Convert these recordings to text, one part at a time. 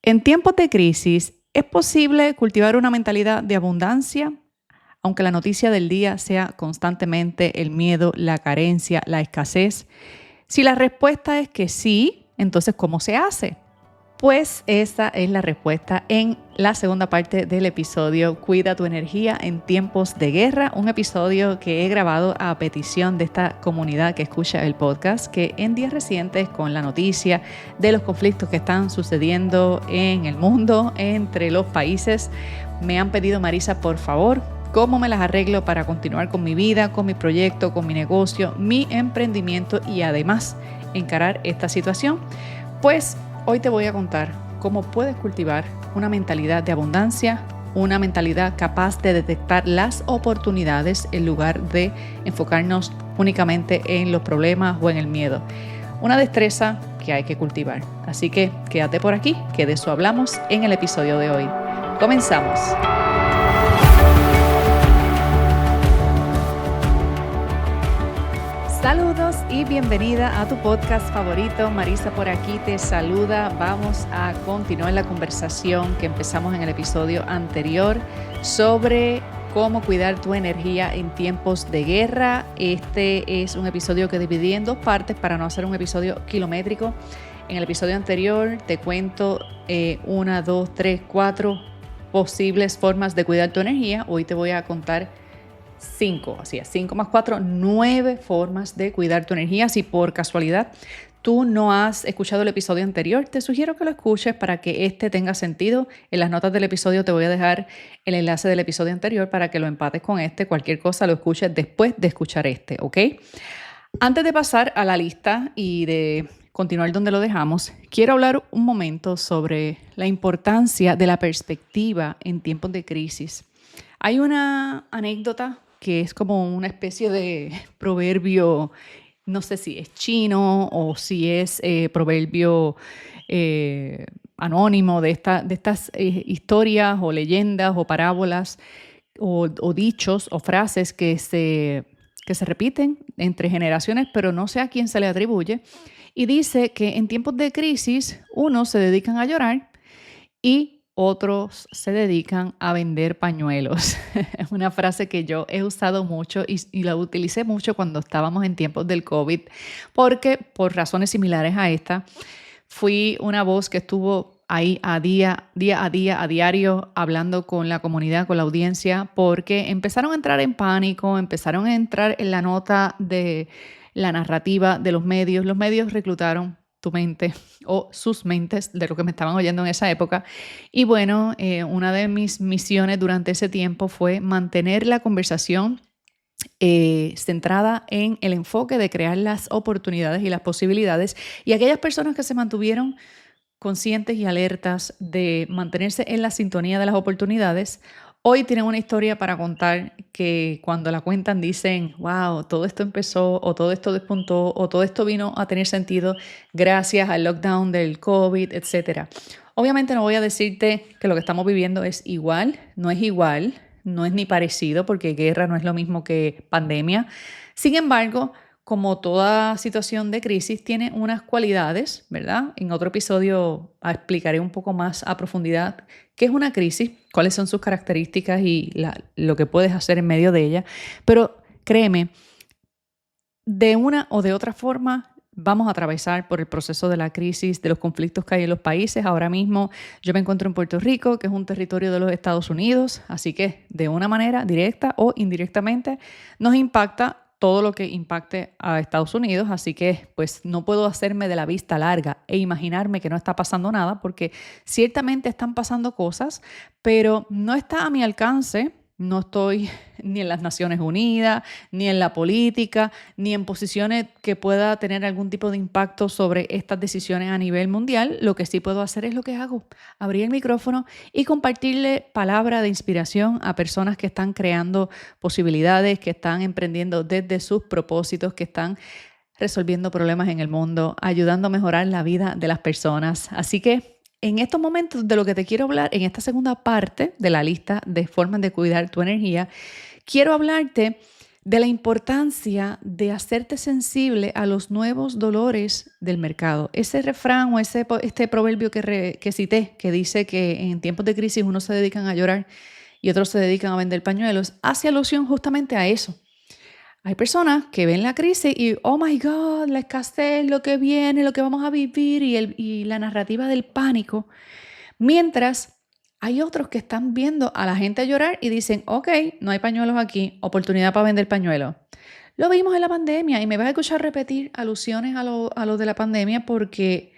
En tiempos de crisis, ¿es posible cultivar una mentalidad de abundancia? Aunque la noticia del día sea constantemente el miedo, la carencia, la escasez. Si la respuesta es que sí, entonces ¿cómo se hace? Pues esa es la respuesta en la segunda parte del episodio Cuida tu energía en tiempos de guerra, un episodio que he grabado a petición de esta comunidad que escucha el podcast, que en días recientes con la noticia de los conflictos que están sucediendo en el mundo entre los países, me han pedido: Marisa, por favor, ¿cómo me las arreglo para continuar con mi vida, con mi proyecto, con mi negocio, mi emprendimiento y además encarar esta situación? Pues hoy te voy a contar cómo puedes cultivar una mentalidad de abundancia, una mentalidad capaz de detectar las oportunidades en lugar de enfocarnos únicamente en los problemas o en el miedo. Una destreza que hay que cultivar. Así que quédate por aquí, que de eso hablamos en el episodio de hoy. Comenzamos. Saludos y bienvenida a tu podcast favorito. Marisa por aquí te saluda. Vamos a continuar la conversación que empezamos en el episodio anterior sobre cómo cuidar tu energía en tiempos de guerra. Este es un episodio que dividí en dos partes para no hacer un episodio kilométrico. En el episodio anterior te cuento 1, 2, 3, 4 posibles formas de cuidar tu energía. Hoy te voy a contar 5 más 4, 9 formas de cuidar tu energía. Si por casualidad tú no has escuchado el episodio anterior, te sugiero que lo escuches para que este tenga sentido. En las notas del episodio te voy a dejar el enlace del episodio anterior para que lo empates con este. Cualquier cosa lo escuches después de escuchar este, ¿ok? Antes de pasar a la lista y de continuar donde lo dejamos, quiero hablar un momento sobre la importancia de la perspectiva en tiempos de crisis. Hay una anécdota que es como una especie de proverbio, no sé si es chino o si es proverbio anónimo de estas historias o leyendas o parábolas o dichos o frases que se repiten entre generaciones, pero no sé a quién se le atribuye. Y dice que en tiempos de crisis unos se dedican a llorar y otros se dedican a vender pañuelos. Es una frase que yo he usado mucho y la utilicé mucho cuando estábamos en tiempos del COVID, porque por razones similares a esta, fui una voz que estuvo ahí a diario, hablando con la comunidad, con la audiencia, porque empezaron a entrar en pánico, empezaron a entrar en la nota de la narrativa de los medios. Los medios reclutaron tu mente o sus mentes de lo que me estaban oyendo en esa época. Y bueno, una de mis misiones durante ese tiempo fue mantener la conversación centrada en el enfoque de crear las oportunidades y las posibilidades, y aquellas personas que se mantuvieron conscientes y alertas de mantenerse en la sintonía de las oportunidades, hoy tienen una historia para contar que cuando la cuentan dicen: wow, todo esto empezó, o todo esto despuntó, o todo esto vino a tener sentido gracias al lockdown del COVID, etc. Obviamente no voy a decirte que lo que estamos viviendo es igual, no es ni parecido, porque guerra no es lo mismo que pandemia. Sin embargo, como toda situación de crisis, tiene unas cualidades, ¿verdad? En otro episodio explicaré un poco más a profundidad qué es una crisis, cuáles son sus características y lo que puedes hacer en medio de ella. Pero créeme, de una o de otra forma vamos a atravesar por el proceso de la crisis, de los conflictos que hay en los países. Ahora mismo yo me encuentro en Puerto Rico, que es un territorio de los Estados Unidos, así que de una manera directa o indirectamente nos impacta todo lo que impacte a Estados Unidos, así que pues no puedo hacerme de la vista larga e imaginarme que no está pasando nada, porque ciertamente están pasando cosas, pero no está a mi alcance. No estoy ni en las Naciones Unidas, ni en la política, ni en posiciones que pueda tener algún tipo de impacto sobre estas decisiones a nivel mundial. Lo que sí puedo hacer es lo que hago: abrir el micrófono y compartirle palabra de inspiración a personas que están creando posibilidades, que están emprendiendo desde sus propósitos, que están resolviendo problemas en el mundo, ayudando a mejorar la vida de las personas. Así que en estos momentos, de lo que te quiero hablar, en esta segunda parte de la lista de formas de cuidar tu energía, quiero hablarte de la importancia de hacerte sensible a los nuevos dolores del mercado. Ese refrán o este proverbio que cité, que dice que en tiempos de crisis unos se dedican a llorar y otros se dedican a vender pañuelos, hace alusión justamente a eso. Hay personas que ven la crisis y, oh my God, la escasez, lo que viene, lo que vamos a vivir y la narrativa del pánico. Mientras hay otros que están viendo a la gente llorar y dicen, ok, no hay pañuelos aquí, oportunidad para vender pañuelos. Lo vimos en la pandemia y me vas a escuchar repetir alusiones a lo de la pandemia porque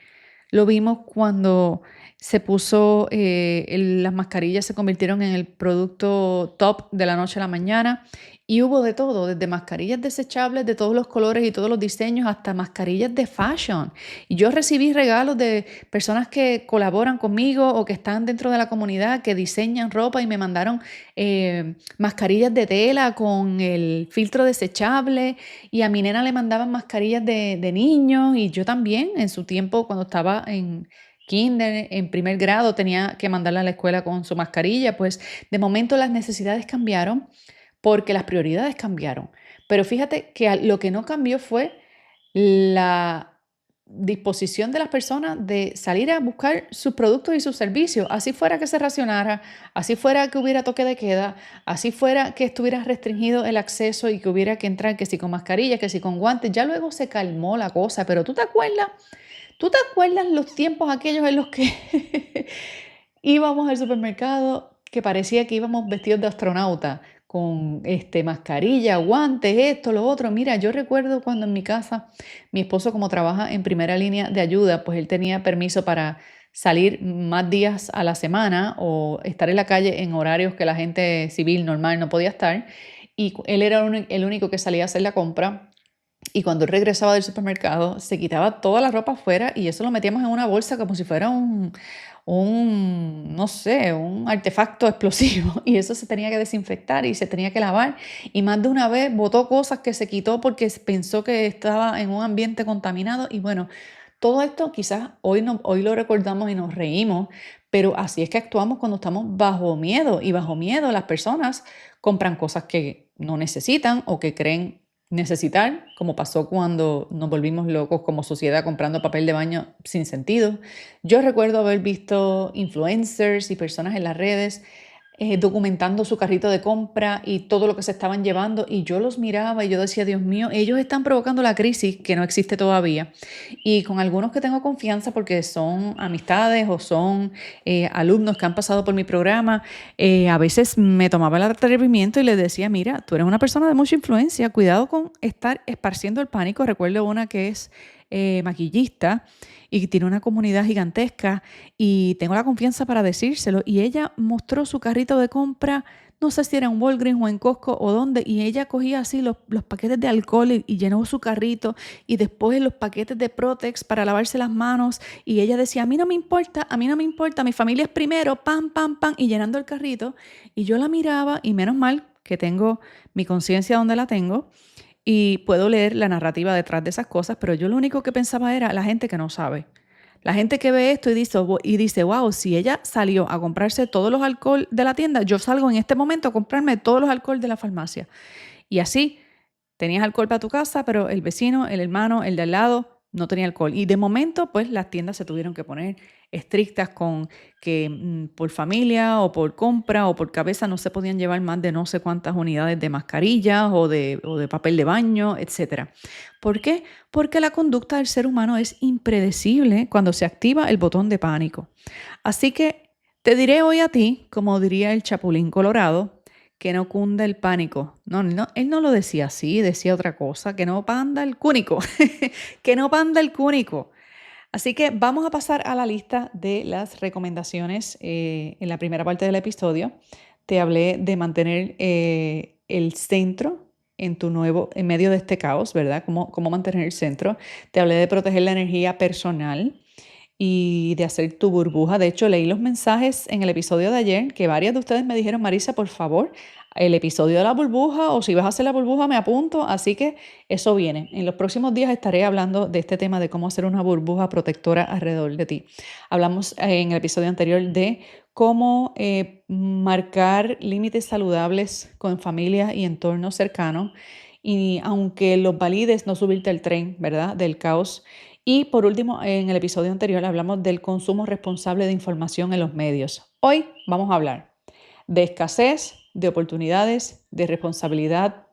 lo vimos cuando se puso, las mascarillas se convirtieron en el producto top de la noche a la mañana y hubo de todo, desde mascarillas desechables de todos los colores y todos los diseños hasta mascarillas de fashion. Y yo recibí regalos de personas que colaboran conmigo o que están dentro de la comunidad, que diseñan ropa y me mandaron mascarillas de tela con el filtro desechable y a mi nena le mandaban mascarillas de niños y yo también en su tiempo cuando estaba en kinder, en primer grado, tenía que mandarla a la escuela con su mascarilla, pues de momento las necesidades cambiaron porque las prioridades cambiaron. Pero fíjate que lo que no cambió fue la disposición de las personas de salir a buscar sus productos y sus servicios, así fuera que se racionara, así fuera que hubiera toque de queda, así fuera que estuviera restringido el acceso y que hubiera que entrar que si con mascarilla, que si con guantes, ya luego se calmó la cosa, pero ¿tú te acuerdas? ¿Tú te acuerdas los tiempos aquellos en los que íbamos al supermercado que parecía que íbamos vestidos de astronauta, con mascarilla, guantes, esto, lo otro? Mira, yo recuerdo cuando en mi casa, mi esposo como trabaja en primera línea de ayuda, pues él tenía permiso para salir más días a la semana o estar en la calle en horarios que la gente civil normal no podía estar. Y él era el único que salía a hacer la compra y cuando él regresaba del supermercado, se quitaba toda la ropa afuera y eso lo metíamos en una bolsa como si fuera no sé, un artefacto explosivo. Y eso se tenía que desinfectar y se tenía que lavar. Y más de una vez botó cosas que se quitó porque pensó que estaba en un ambiente contaminado. Y bueno, todo esto quizás hoy, no, hoy lo recordamos y nos reímos, pero así es que actuamos cuando estamos bajo miedo. Y bajo miedo las personas compran cosas que no necesitan o que creen necesitar, como pasó cuando nos volvimos locos como sociedad comprando papel de baño sin sentido. Yo recuerdo haber visto influencers y personas en las redes documentando su carrito de compra y todo lo que se estaban llevando y yo los miraba y yo decía, Dios mío, ellos están provocando la crisis que no existe todavía. Y con algunos que tengo confianza porque son amistades o son alumnos que han pasado por mi programa, a veces me tomaba el atrevimiento y les decía, mira, tú eres una persona de mucha influencia, cuidado con estar esparciendo el pánico. Recuerdo una que es maquillista y tiene una comunidad gigantesca y tengo la confianza para decírselo. Y ella mostró su carrito de compra, no sé si era en Walgreens o en Costco o dónde, y ella cogía así los paquetes de alcohol y llenó su carrito y después los paquetes de Protex para lavarse las manos y ella decía, a mí no me importa, a mí no me importa, mi familia es primero, pam, pam, pam, y llenando el carrito. Y yo la miraba y menos mal que tengo mi conciencia donde la tengo y puedo leer la narrativa detrás de esas cosas, pero yo lo único que pensaba era la gente que no sabe. La gente que ve esto y dice, wow, si ella salió a comprarse todos los alcohol de la tienda, yo salgo en este momento a comprarme todos los alcohol de la farmacia. Y así tenías alcohol para tu casa, pero el vecino, el hermano, el de al lado no tenía alcohol. Y de momento, pues las tiendas se tuvieron que poner estrictas con que por familia o por compra o por cabeza no se podían llevar más de no sé cuántas unidades de mascarillas o de papel de baño, etc. ¿Por qué? Porque la conducta del ser humano es impredecible cuando se activa el botón de pánico. Así que te diré hoy a ti, como diría el Chapulín Colorado, que no cunda el pánico. No, él no lo decía así, decía otra cosa, que no panda el cúnico, que no panda el cúnico. Así que vamos a pasar a la lista de las recomendaciones. En la primera parte del episodio te hablé de mantener el centro en medio de este caos, ¿verdad? Cómo mantener el centro. Te hablé de proteger la energía personal y de hacer tu burbuja. De hecho, leí los mensajes en el episodio de ayer que varias de ustedes me dijeron, Marisa, por favor, el episodio de la burbuja, o si vas a hacer la burbuja me apunto, así que eso viene. En los próximos días estaré hablando de este tema de cómo hacer una burbuja protectora alrededor de ti. Hablamos en el episodio anterior de cómo marcar límites saludables con familia y entornos cercanos, y aunque los valides, no subirte al tren, ¿verdad? Del caos. Y por último, en el episodio anterior hablamos del consumo responsable de información en los medios. Hoy vamos a hablar de escasez, de oportunidades, de responsabilidad,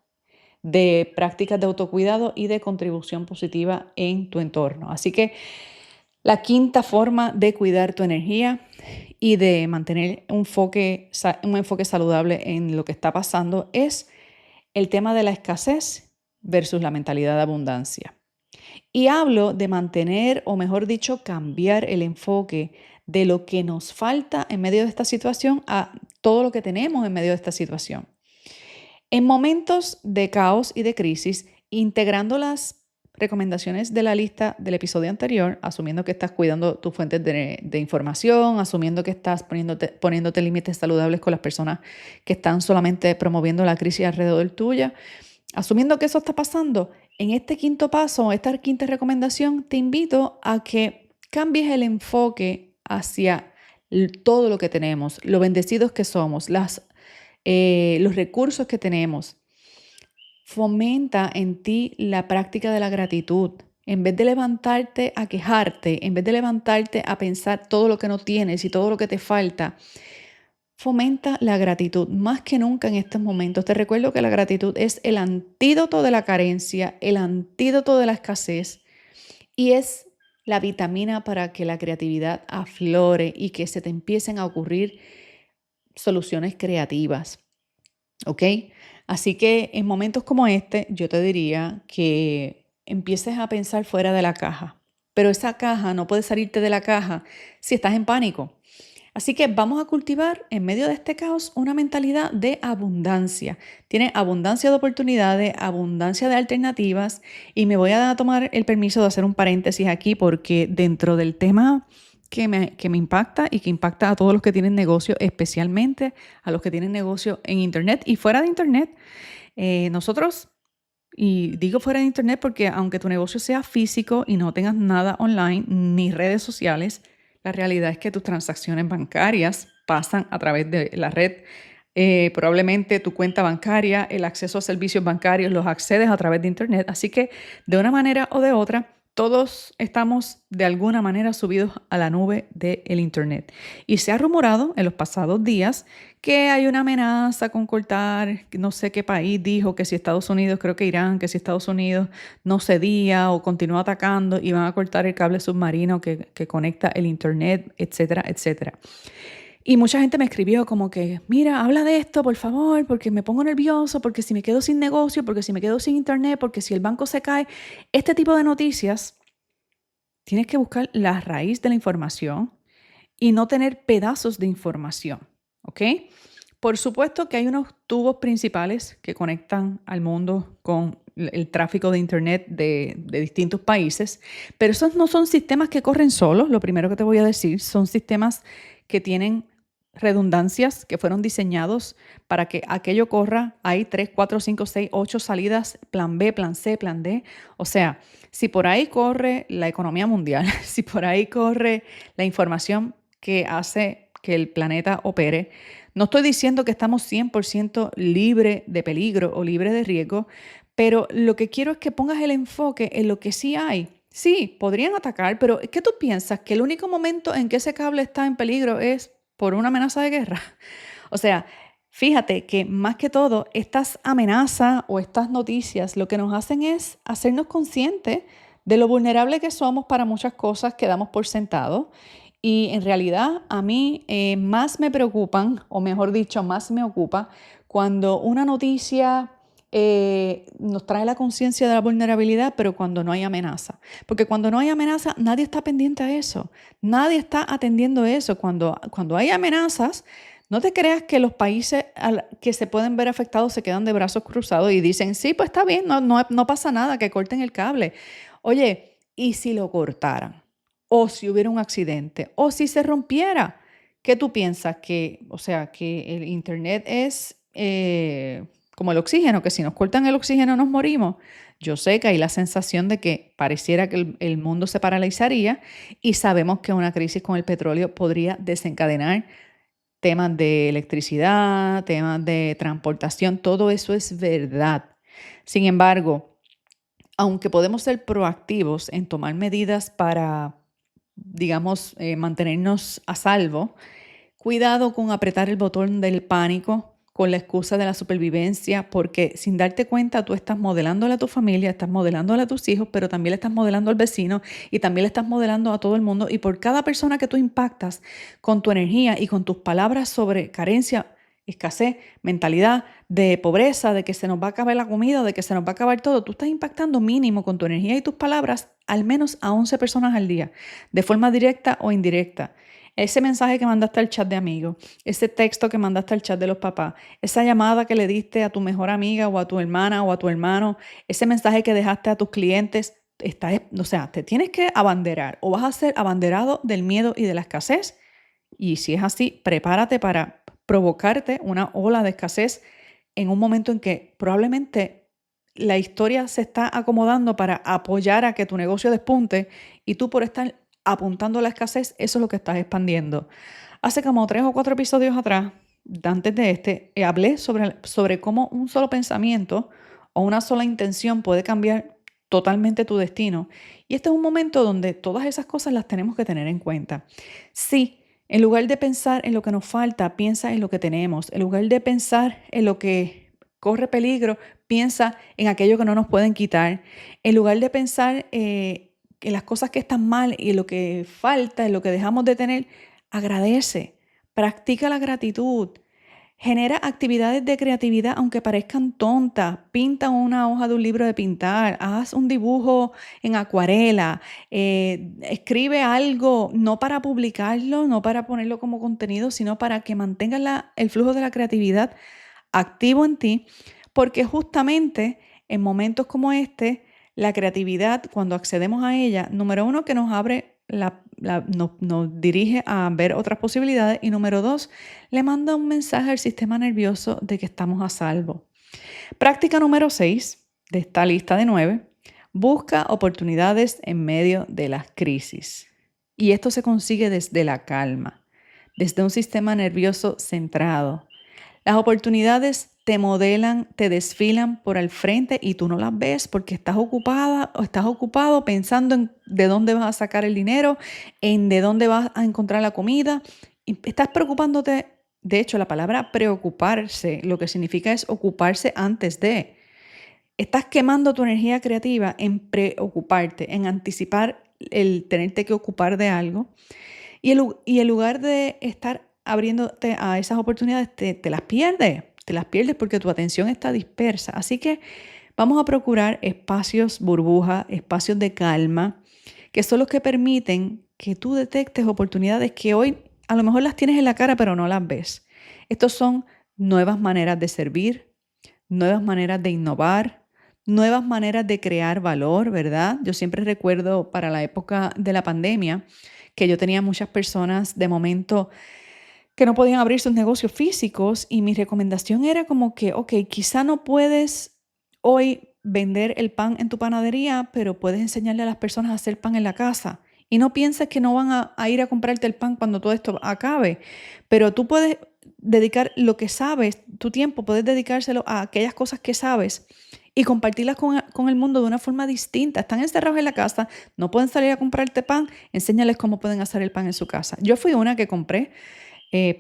de prácticas de autocuidado y de contribución positiva en tu entorno. Así que la quinta forma de cuidar tu energía y de mantener un enfoque saludable en lo que está pasando es el tema de la escasez versus la mentalidad de abundancia. Y hablo de mantener, o mejor dicho, cambiar el enfoque de lo que nos falta en medio de esta situación a todo lo que tenemos en medio de esta situación. En momentos de caos y de crisis, integrando las recomendaciones de la lista del episodio anterior, asumiendo que estás cuidando tus fuentes de información, asumiendo que estás poniéndote límites saludables con las personas que están solamente promoviendo la crisis alrededor tuya, asumiendo que eso está pasando, en este quinto paso, esta quinta recomendación, te invito a que cambies el enfoque hacia todo lo que tenemos, lo bendecidos que somos, los recursos que tenemos. Fomenta en ti la práctica de la gratitud. En vez de levantarte a quejarte, en vez de levantarte a pensar todo lo que no tienes y todo lo que te falta, fomenta la gratitud más que nunca en estos momentos. Te recuerdo que la gratitud es el antídoto de la carencia, el antídoto de la escasez y es la vitamina para que la creatividad aflore y que se te empiecen a ocurrir soluciones creativas. ¿Ok? Así que en momentos como este, yo te diría que empieces a pensar fuera de la caja. Pero esa caja no puede salirte de la caja si estás en pánico. Así que vamos a cultivar en medio de este caos una mentalidad de abundancia. Tiene abundancia de oportunidades, abundancia de alternativas y me voy a tomar el permiso de hacer un paréntesis aquí porque dentro del tema que me impacta y que impacta a todos los que tienen negocio, especialmente a los que tienen negocio en Internet y fuera de Internet, nosotros, y digo fuera de Internet porque aunque tu negocio sea físico y no tengas nada online ni redes sociales, la realidad es que tus transacciones bancarias pasan a través de la red. Probablemente tu cuenta bancaria, el acceso a servicios bancarios los accedes a través de Internet. Así que de una manera o de otra, todos estamos de alguna manera subidos a la nube del Internet. Y se ha rumorado en los pasados días que hay una amenaza con cortar, no sé qué país dijo que si Estados Unidos, creo que Irán, que si Estados Unidos no cedía o continúa atacando, iban a cortar el cable submarino que conecta el Internet, etcétera, etcétera. Y mucha gente me escribió como que, mira, habla de esto, por favor, porque me pongo nervioso, porque si me quedo sin negocio, porque si me quedo sin internet, porque si el banco se cae. Este tipo de noticias, tienes que buscar la raíz de la información y no tener pedazos de información, ¿ok? Por supuesto que hay unos tubos principales que conectan al mundo con el tráfico de internet de distintos países, pero esos no son sistemas que corren solos, lo primero que te voy a decir, son sistemas que tienen redundancias que fueron diseñados para que aquello corra. Hay 3, 4, 5, 6, 8 salidas, plan B, plan C, plan D. O sea, si por ahí corre la economía mundial, si por ahí corre la información que hace que el planeta opere, no estoy diciendo que estamos 100% libre de peligro o libre de riesgo, pero lo que quiero es que pongas el enfoque en lo que sí hay. Sí, podrían atacar, pero ¿qué tú piensas? ¿Que el único momento en que ese cable está en peligro es por una amenaza de guerra? O sea, fíjate que más que todo, estas amenazas o estas noticias lo que nos hacen es hacernos conscientes de lo vulnerable que somos para muchas cosas que damos por sentado. Y en realidad a mí más me preocupan, o mejor dicho, más me ocupa cuando una noticia nos trae la conciencia de la vulnerabilidad, pero cuando no hay amenaza. Porque cuando no hay amenaza, nadie está pendiente a eso. Nadie está atendiendo eso. Cuando hay amenazas, no te creas que los países que se pueden ver afectados se quedan de brazos cruzados y dicen, sí, pues está bien, no pasa nada, que corten el cable. Oye, ¿y si lo cortaran? O si hubiera un accidente, o si se rompiera. ¿Qué tú piensas? Que el internet es como el oxígeno, que si nos cortan el oxígeno nos morimos. Yo sé que hay la sensación de que pareciera que el mundo se paralizaría y sabemos que una crisis con el petróleo podría desencadenar temas de electricidad, temas de transportación, todo eso es verdad. Sin embargo, aunque podemos ser proactivos en tomar medidas para, digamos, mantenernos a salvo, cuidado con apretar el botón del pánico con la excusa de la supervivencia, porque sin darte cuenta tú estás modelándole a tu familia, estás modelándole a tus hijos, pero también le estás modelando al vecino y también le estás modelando a todo el mundo. Y por cada persona que tú impactas con tu energía y con tus palabras sobre carencia, escasez, mentalidad de pobreza, de que se nos va a acabar la comida, de que se nos va a acabar todo, tú estás impactando mínimo con tu energía y tus palabras al menos a 11 personas al día, de forma directa o indirecta. Ese mensaje que mandaste al chat de amigos, ese texto que mandaste al chat de los papás, esa llamada que le diste a tu mejor amiga o a tu hermana o a tu hermano, ese mensaje que dejaste a tus clientes, o sea, te tienes que abanderar o vas a ser abanderado del miedo y de la escasez. Y si es así, prepárate para provocarte una ola de escasez en un momento en que probablemente la historia se está acomodando para apoyar a que tu negocio despunte y tú por estar apuntando a la escasez, eso es lo que estás expandiendo. Hace como 3 o 4 episodios atrás, antes de este, hablé sobre cómo un solo pensamiento o una sola intención puede cambiar totalmente tu destino. Y este es un momento donde todas esas cosas las tenemos que tener en cuenta. Sí, en lugar de pensar en lo que nos falta, piensa en lo que tenemos. En lugar de pensar en lo que corre peligro, piensa en aquello que no nos pueden quitar. En lugar de pensar en las cosas que están mal y en lo que falta, en lo que dejamos de tener, agradece, practica la gratitud. Genera actividades de creatividad, aunque parezcan tontas. Pinta una hoja de un libro de pintar, haz un dibujo en acuarela, escribe algo, no para publicarlo, no para ponerlo como contenido, sino para que mantengas el flujo de la creatividad activo en ti, porque justamente en momentos como este, la creatividad, cuando accedemos a ella, número uno, que nos abre nos dirige a ver otras posibilidades y número dos, le manda un mensaje al sistema nervioso de que estamos a salvo. Práctica número 6 de esta lista de 9, busca oportunidades en medio de las crisis. Y esto se consigue desde la calma, desde un sistema nervioso centrado. Las oportunidades te modelan, te desfilan por al frente y tú no las ves porque estás ocupada o estás ocupado pensando en de dónde vas a sacar el dinero, en de dónde vas a encontrar la comida. Y estás preocupándote. De hecho, la palabra preocuparse lo que significa es ocuparse antes de. Estás quemando tu energía creativa en preocuparte, en anticipar el tenerte que ocupar de algo. Y en lugar de estar abriéndote a esas oportunidades, te las pierdes. Te las pierdes porque tu atención está dispersa. Así que vamos a procurar espacios burbuja, espacios de calma, que son los que permiten que tú detectes oportunidades que hoy a lo mejor las tienes en la cara, pero no las ves. Estos son nuevas maneras de servir, nuevas maneras de innovar, nuevas maneras de crear valor, ¿verdad? Yo siempre recuerdo para la época de la pandemia que yo tenía muchas personas de momento que no podían abrir sus negocios físicos y mi recomendación era como que, ok, quizá no puedes hoy vender el pan en tu panadería, pero puedes enseñarle a las personas a hacer pan en la casa. Y no pienses que no van a ir a comprarte el pan cuando todo esto acabe, pero tú puedes dedicar lo que sabes, tu tiempo, puedes dedicárselo a aquellas cosas que sabes y compartirlas con el mundo de una forma distinta. Están encerrados en la casa, no pueden salir a comprarte pan, enséñales cómo pueden hacer el pan en su casa. Yo fui una que compré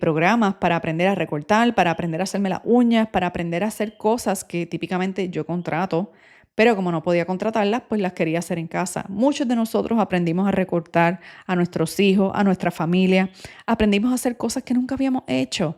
programas para aprender a recortar, para aprender a hacerme las uñas, para aprender a hacer cosas que típicamente yo contrato, pero como no podía contratarlas, pues las quería hacer en casa. Muchos de nosotros aprendimos a recortar a nuestros hijos, a nuestra familia, aprendimos a hacer cosas que nunca habíamos hecho.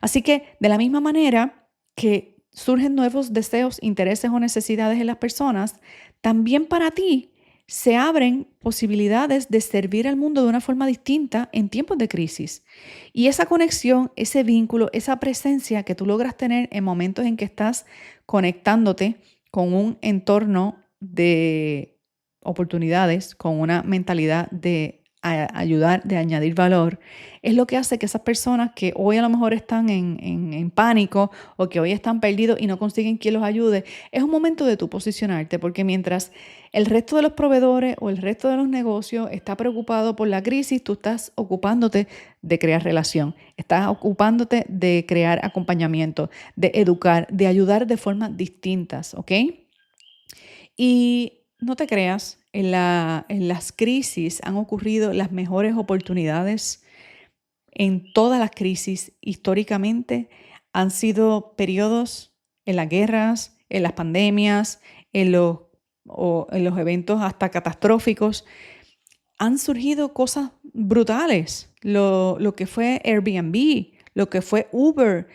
Así que de la misma manera que surgen nuevos deseos, intereses o necesidades en las personas, también para ti se abren posibilidades de servir al mundo de una forma distinta en tiempos de crisis. Y esa conexión, ese vínculo, esa presencia que tú logras tener en momentos en que estás conectándote con un entorno de oportunidades, con una mentalidad de ayudar, de añadir valor, es lo que hace que esas personas que hoy a lo mejor están en pánico o que hoy están perdidos y no consiguen quien los ayude, es un momento de tú posicionarte, porque mientras el resto de los proveedores o el resto de los negocios está preocupado por la crisis, tú estás ocupándote de crear relación, estás ocupándote de crear acompañamiento, de educar, de ayudar de formas distintas, ¿ok? Y no te creas, en las crisis han ocurrido las mejores oportunidades. En todas las crisis históricamente han sido periodos en las guerras, en las pandemias, en los eventos hasta catastróficos. Han surgido cosas brutales. Lo que fue Airbnb, lo que fue Uber.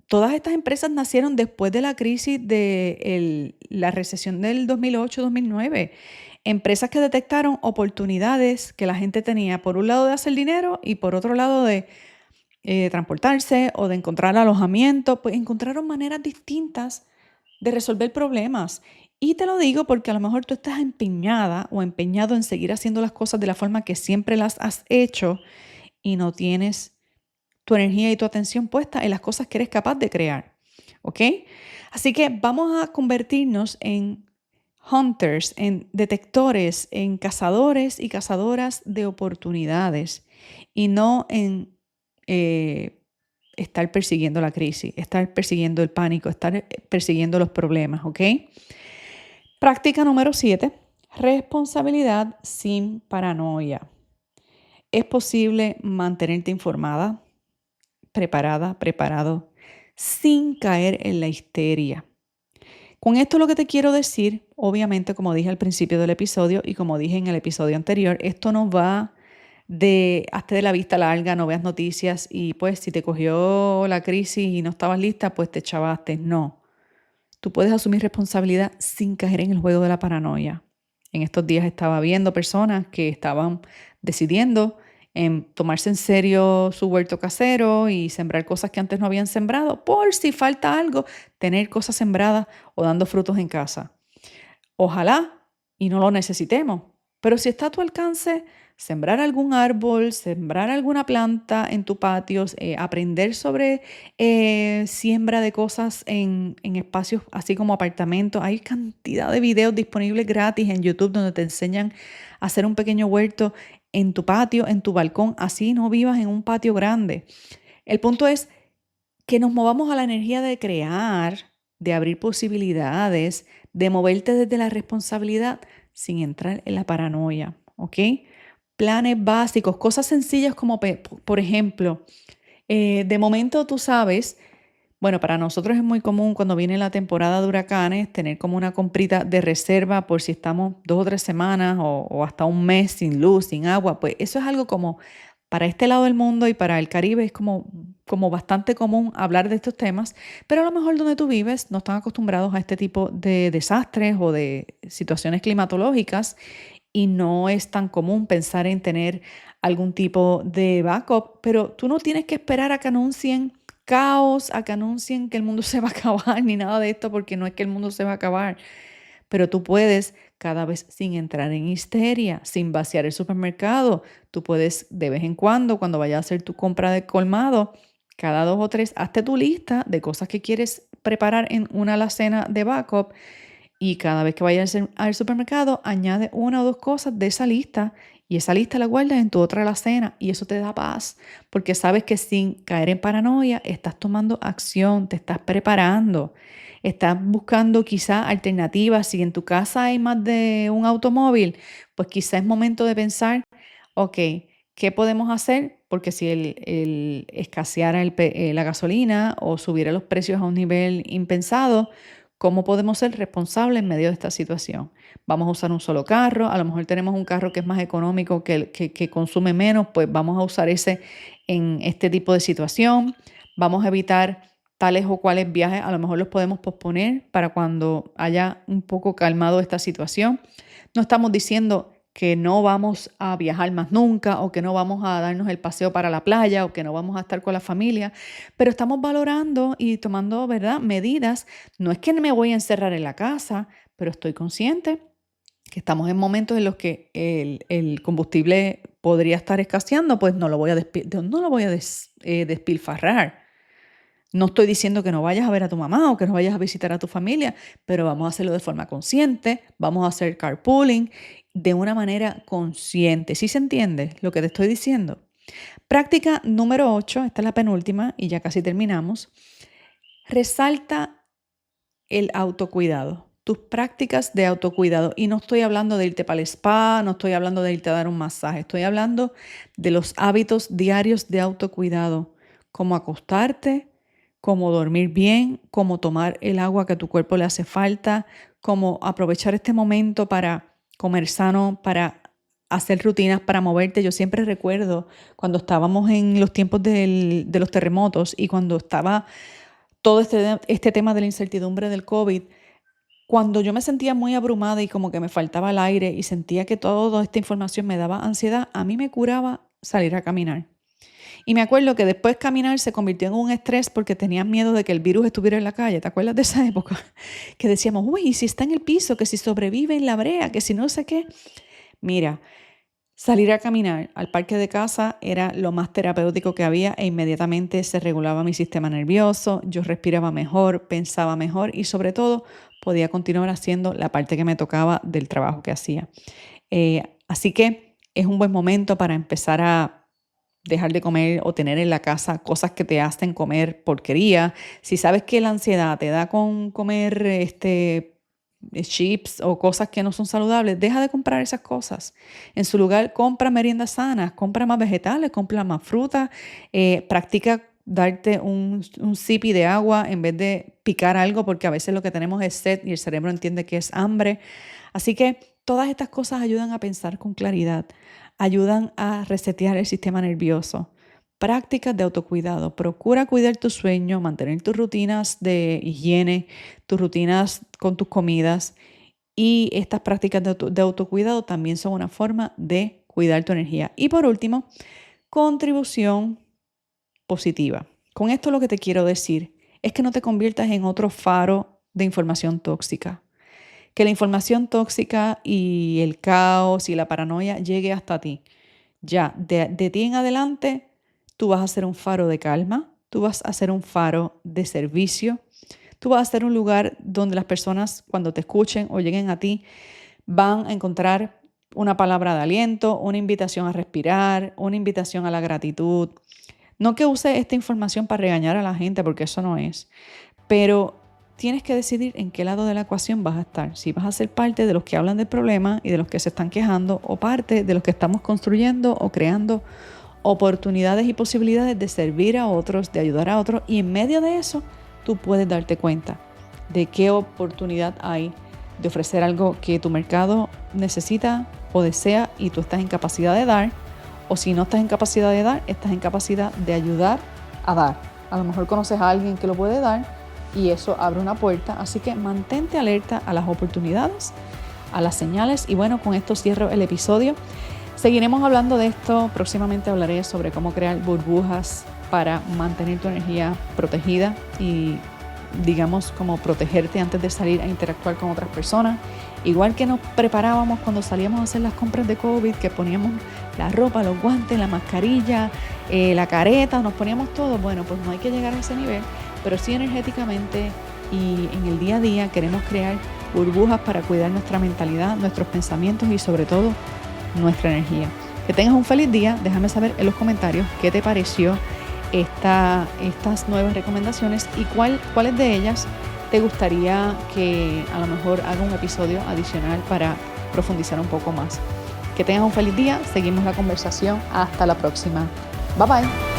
Todas estas empresas nacieron después de la crisis de la recesión del 2008-2009. Empresas que detectaron oportunidades que la gente tenía, por un lado de hacer dinero y por otro lado de transportarse o de encontrar alojamiento, pues encontraron maneras distintas de resolver problemas. Y te lo digo porque a lo mejor tú estás empeñada o empeñado en seguir haciendo las cosas de la forma que siempre las has hecho y no tienes tu energía y tu atención puesta en las cosas que eres capaz de crear. ¿Ok? Así que vamos a convertirnos en hunters, en detectores, en cazadores y cazadoras de oportunidades y no en estar persiguiendo la crisis, estar persiguiendo el pánico, estar persiguiendo los problemas, ¿ok? Práctica número 7, responsabilidad sin paranoia. Es posible mantenerte informada, preparada, preparado, sin caer en la histeria. Con esto lo que te quiero decir, obviamente, como dije al principio del episodio y como dije en el episodio anterior, esto no va de hazte de la vista larga, no veas noticias y pues si te cogió la crisis y no estabas lista, pues te chavaste. No, tú puedes asumir responsabilidad sin caer en el juego de la paranoia. En estos días estaba viendo personas que estaban decidiendo en tomarse en serio su huerto casero y sembrar cosas que antes no habían sembrado, por si falta algo, tener cosas sembradas o dando frutos en casa. Ojalá y no lo necesitemos, pero si está a tu alcance, sembrar algún árbol, sembrar alguna planta en tu patio, aprender sobre siembra de cosas en espacios así como apartamentos. Hay cantidad de videos disponibles gratis en YouTube donde te enseñan a hacer un pequeño huerto en tu patio, en tu balcón, así no vivas en un patio grande. El punto es que nos movamos a la energía de crear, de abrir posibilidades, de moverte desde la responsabilidad sin entrar en la paranoia, ¿ok? Planes básicos, cosas sencillas como, por ejemplo, de momento tú sabes, bueno, para nosotros es muy común cuando viene la temporada de huracanes tener como una comprita de reserva por si estamos 2 o 3 semanas o hasta un mes sin luz, sin agua. Pues eso es algo como para este lado del mundo y para el Caribe es como bastante común hablar de estos temas, pero a lo mejor donde tú vives no están acostumbrados a este tipo de desastres o de situaciones climatológicas y no es tan común pensar en tener algún tipo de backup, pero tú no tienes que esperar a que anuncien caos, a que anuncien que el mundo se va a acabar, ni nada de esto, porque no es que el mundo se va a acabar, pero tú puedes cada vez sin entrar en histeria, sin vaciar el supermercado, tú puedes de vez en cuando vayas a hacer tu compra de colmado, cada 2 o 3, hazte tu lista de cosas que quieres preparar en una alacena de backup y cada vez que vayas al supermercado, añade 1 o 2 cosas de esa lista y esa lista la guardas en tu otra alacena y eso te da paz porque sabes que sin caer en paranoia estás tomando acción, te estás preparando, estás buscando quizá alternativas. Si en tu casa hay más de un automóvil, pues quizá es momento de pensar, ok, ¿qué podemos hacer? Porque si el escaseara la gasolina o subiera los precios a un nivel impensado, ¿cómo podemos ser responsables en medio de esta situación? Vamos a usar un solo carro, a lo mejor tenemos un carro que es más económico, que consume menos, pues vamos a usar ese en este tipo de situación. Vamos a evitar tales o cuales viajes, a lo mejor los podemos posponer para cuando haya un poco calmado esta situación. No estamos diciendo que no vamos a viajar más nunca o que no vamos a darnos el paseo para la playa o que no vamos a estar con la familia, pero estamos valorando y tomando, ¿verdad?, medidas. No es que me voy a encerrar en la casa, pero estoy consciente que estamos en momentos en los que el combustible podría estar escaseando, pues no lo voy a despilfarrar. No estoy diciendo que no vayas a ver a tu mamá o que no vayas a visitar a tu familia, pero vamos a hacerlo de forma consciente, vamos a hacer carpooling de una manera consciente. ¿Sí se entiende lo que te estoy diciendo? Práctica número 8, esta es la penúltima y ya casi terminamos. Resalta el autocuidado, tus prácticas de autocuidado. Y no estoy hablando de irte para el spa, no estoy hablando de irte a dar un masaje, estoy hablando de los hábitos diarios de autocuidado, como acostarte, como dormir bien, como tomar el agua que a tu cuerpo le hace falta, como aprovechar este momento para comer sano, para hacer rutinas, para moverte. Yo siempre recuerdo cuando estábamos en los tiempos de los terremotos y cuando estaba todo este tema de la incertidumbre del COVID, cuando yo me sentía muy abrumada y como que me faltaba el aire y sentía que toda esta información me daba ansiedad, a mí me curaba salir a caminar. Y me acuerdo que después caminar se convirtió en un estrés porque tenía miedo de que el virus estuviera en la calle. ¿Te acuerdas de esa época? Que decíamos, uy, ¿y si está en el piso? Que si sobrevive en la brea, que si no sé qué. Mira, salir a caminar al parque de casa era lo más terapéutico que había e inmediatamente se regulaba mi sistema nervioso, yo respiraba mejor, pensaba mejor y sobre todo podía continuar haciendo la parte que me tocaba del trabajo que hacía. Así que es un buen momento para empezar a dejar de comer o tener en la casa cosas que te hacen comer porquería. Si sabes que la ansiedad te da con comer chips o cosas que no son saludables, deja de comprar esas cosas. En su lugar, compra meriendas sanas, compra más vegetales, compra más fruta, practica darte un sipi de agua en vez de picar algo, porque a veces lo que tenemos es sed y el cerebro entiende que es hambre. Así que todas estas cosas ayudan a pensar con claridad, ayudan a resetear el sistema nervioso. Prácticas de autocuidado. Procura cuidar tu sueño, mantener tus rutinas de higiene, tus rutinas con tus comidas. Y estas prácticas de autocuidado también son una forma de cuidar tu energía. Y por último, contribución positiva. Con esto lo que te quiero decir es que no te conviertas en otro faro de información tóxica. Que la información tóxica y el caos y la paranoia llegue hasta ti. Ya, de ti en adelante, tú vas a ser un faro de calma, tú vas a ser un faro de servicio, tú vas a ser un lugar donde las personas cuando te escuchen o lleguen a ti van a encontrar una palabra de aliento, una invitación a respirar, una invitación a la gratitud. No que use esta información para regañar a la gente, porque eso no es, pero tienes que decidir en qué lado de la ecuación vas a estar. Si vas a ser parte de los que hablan del problema y de los que se están quejando o parte de los que estamos construyendo o creando oportunidades y posibilidades de servir a otros, de ayudar a otros. Y en medio de eso, tú puedes darte cuenta de qué oportunidad hay de ofrecer algo que tu mercado necesita o desea y tú estás en capacidad de dar. O si no estás en capacidad de dar, estás en capacidad de ayudar a dar. A lo mejor conoces a alguien que lo puede dar y eso abre una puerta, así que mantente alerta a las oportunidades, a las señales. Y bueno, con esto cierro el episodio. Seguiremos hablando de esto, próximamente hablaré sobre cómo crear burbujas para mantener tu energía protegida y digamos como protegerte antes de salir a interactuar con otras personas. Igual que nos preparábamos cuando salíamos a hacer las compras de COVID, que poníamos la ropa, los guantes, la mascarilla, la careta, nos poníamos todo. Bueno, pues no hay que llegar a ese nivel, pero sí energéticamente y en el día a día queremos crear burbujas para cuidar nuestra mentalidad, nuestros pensamientos y sobre todo nuestra energía. Que tengas un feliz día. Déjame saber en los comentarios qué te pareció estas nuevas recomendaciones y cuáles de ellas te gustaría que a lo mejor haga un episodio adicional para profundizar un poco más. Que tengas un feliz día. Seguimos la conversación. Hasta la próxima. Bye bye.